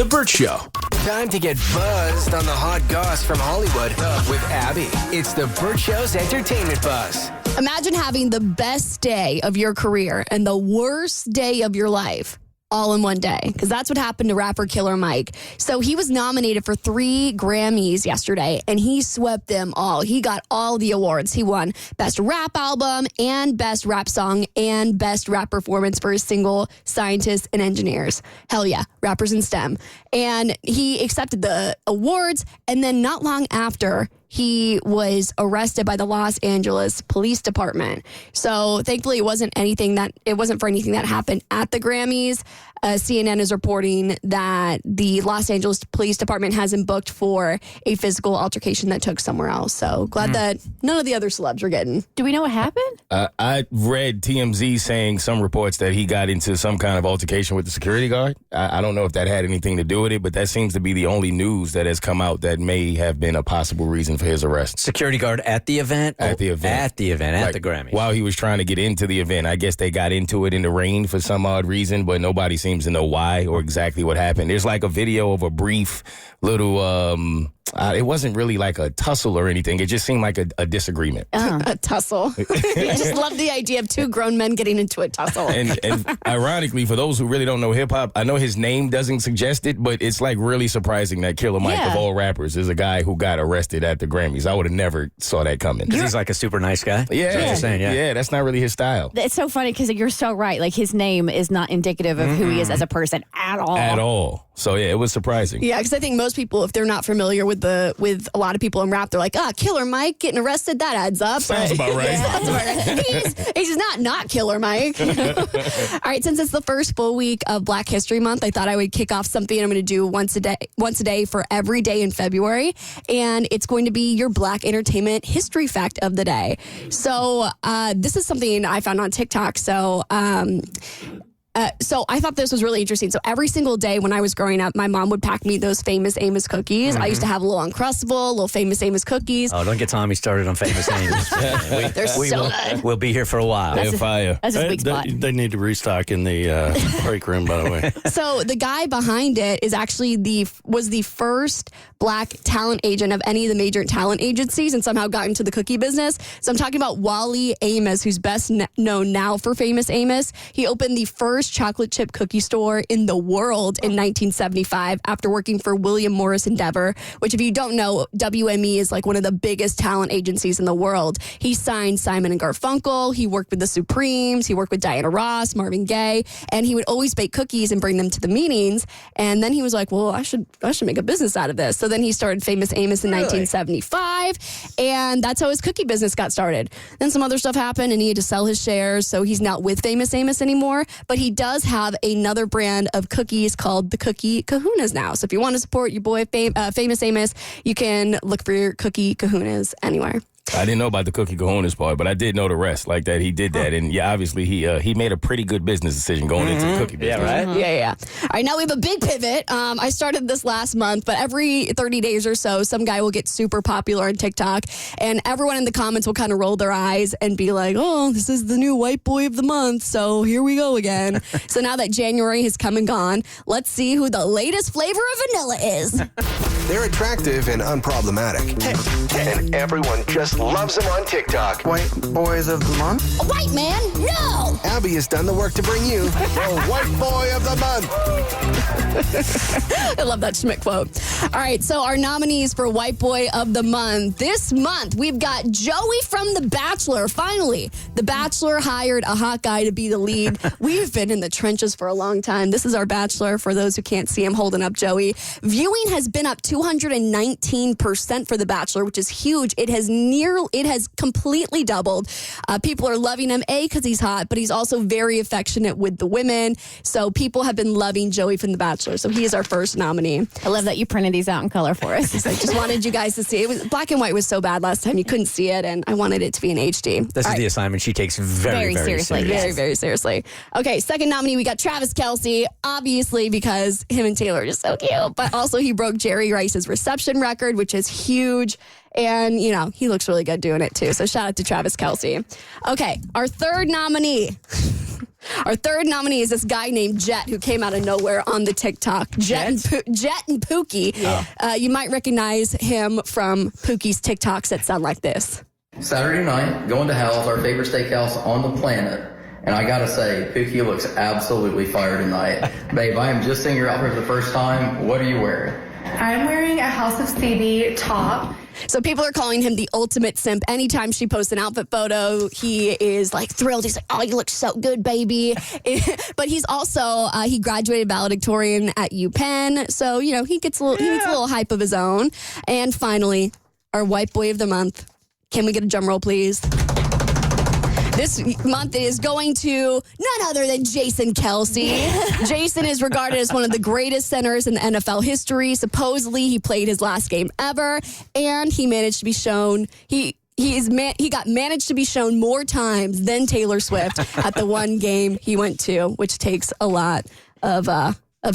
The Bert Show. Time to get buzzed on the hot goss from Hollywood with Abby. It's the Bert Show's Entertainment Buzz. Imagine having the best day of your career and the worst day of your life all in one day, because that's what happened to rapper Killer Mike. So he was nominated for 3 Grammys yesterday, and he swept them all. He got all the awards. He won Best Rap Album and Best Rap Song and Best Rap Performance for his single Scientists and Engineers. Hell yeah, rappers in STEM. And he accepted the awards, and then not long after, he was arrested by the Los Angeles Police Department. So thankfully, it wasn't for anything that happened at the Grammys. CNN is reporting that the Los Angeles Police Department has him booked for a physical altercation that took somewhere else. So glad that none of the other celebs are getting. Do we know what happened? I read TMZ saying some reports that he got into some kind of altercation with the security guard. I don't know if that had anything to do with it, but that seems to be the only news that has come out that may have been a possible reason for his arrest. Security guard at the event? At the event. At the event, Like, at the Grammys. While he was trying to get into the event. I guess they got into it in the rain for some odd reason, but nobody seems to know why or exactly what happened. There's like a video of a brief little, it wasn't really like a tussle or anything. It just seemed like a disagreement. A tussle. I just love the idea of 2 grown men getting into a tussle. And ironically, for those who really don't know hip-hop, I know his name doesn't suggest it, but it's like really surprising that Killer Mike, of all rappers, is a guy who got arrested at the Grammys. I would have never saw that coming. Because he's like a super nice guy? Yeah. That's what you're saying, Yeah, that's not really his style. It's so funny because you're so right. Like, his name is not indicative of who he is as a person at all. At all. So, yeah, it was surprising. Yeah, because I think most people, if they're not familiar with a lot of people in rap, they're like, Killer Mike getting arrested, that adds up. Sounds about right. Sounds about right. He's not Killer Mike. All right, since it's the first full week of Black History Month, I thought I would kick off something I'm going to do once a day for every day in February, and it's going to be your Black Entertainment History Fact of the Day. So this is something I found on TikTok. So I thought this was really interesting. So every single day when I was growing up, my mom would pack me those Famous Amos cookies. I used to have a little Uncrustable, little Famous Amos cookies. Oh, don't get Tommy started on Famous Amos. They're so good. We'll be here for a while. They're fire. That's his big spot. They need to restock in the break room, by the way. So the guy behind it is actually was the first Black talent agent of any of the major talent agencies and somehow got into the cookie business. So I'm talking about Wally Amos, who's best known now for Famous Amos. He opened the first chocolate chip cookie store in the world in 1975 after working for William Morris Endeavor, which, if you don't know, WME is like one of the biggest talent agencies in the world. He signed Simon and Garfunkel. He worked with the Supremes. He worked with Diana Ross, Marvin Gaye, and he would always bake cookies and bring them to the meetings. And then he was like, well, I should make a business out of this. So then he started Famous Amos in 1975, and that's how his cookie business got started. Then some other stuff happened, and he had to sell his shares, so he's not with Famous Amos anymore, but he does have another brand of cookies called the Cookie Kahunas now. So if you want to support your boy Famous Amos, you can look for your Cookie Kahunas anywhere. I didn't know about the Cookie Kahunas part, but I did know the rest, like that he did that. And yeah, obviously he made a pretty good business decision going into the cookie business. Yeah, right? Yeah. All right, now we have a big pivot. I started this last month, but every 30 days or so, some guy will get super popular on TikTok, and everyone in the comments will kind of roll their eyes and be like, oh, this is the new white boy of the month, so here we go again. So now that January has come and gone, let's see who the latest flavor of vanilla is. They're attractive and unproblematic. And everyone just loves them on TikTok. White boys of the month? A white man? No! Abby has done the work to bring you the white boy of the month. I love that Schmidt quote. All right, so our nominees for White Boy of the Month. This month, we've got Joey from The Bachelor. Finally, The Bachelor hired a hot guy to be the lead. We've been in the trenches for a long time. This is our Bachelor, for those who can't see him holding up Joey. Viewing has been up 219% for The Bachelor, which is huge. It has completely doubled. People are loving him, because he's hot, but he's also very affectionate with the women. So people have been loving Joey from The Bachelor. So he is our first nominee. I love that you printed these out in color for us. I just wanted you guys to see. It was black and white was so bad last time you couldn't see it, and I wanted it to be in HD. This is the assignment she takes very, very seriously. Very, very seriously. Okay, second nominee, we got Travis Kelce, obviously because him and Taylor are just so cute, but also he broke Jerry Rice's reception record, which is huge. And, he looks really good doing it, too. So shout out to Travis Kelce. Okay, our third nominee. Our third nominee is this guy named Jet who came out of nowhere on the TikTok. Jet and Pookie. Yeah. You might recognize him from Pookie's TikToks that sound like this. Saturday night, going to Hal's, our favorite steakhouse on the planet. And I gotta say, Pookie looks absolutely fire tonight. Babe, I am just seeing her out here for the first time. What are you wearing? I'm wearing a House of CB top. So people are calling him the ultimate simp. Anytime she posts an outfit photo, he is like thrilled. He's like, oh, you look so good, baby. But he's also, he graduated valedictorian at UPenn. So, you know, he gets a little hype of his own. And finally, our white boy of the month. Can we get a drum roll, please? This month is going to none other than Jason Kelsey. Jason is regarded as one of the greatest centers in the NFL history. Supposedly, he played his last game ever, and he managed to be shown. He got managed to be shown more times than Taylor Swift at the one game he went to, which takes a lot of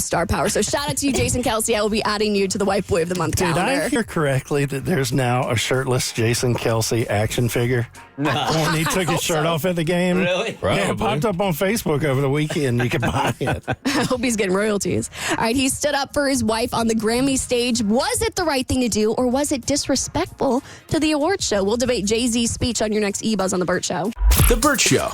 star power. So shout out to you, Jason Kelsey. I will be adding you to the White Boy of the Month calendar. Did I hear correctly that there's now a shirtless Jason Kelsey action figure? No. When he took his shirt off at the game. Really? Yeah, it popped up on Facebook over the weekend. You could buy it. I hope he's getting royalties. All right, he stood up for his wife on the Grammy stage. Was it the right thing to do, or was it disrespectful to the award show? We'll debate Jay-Z's speech on your next E-Buzz on The Bert Show. The Bert Show.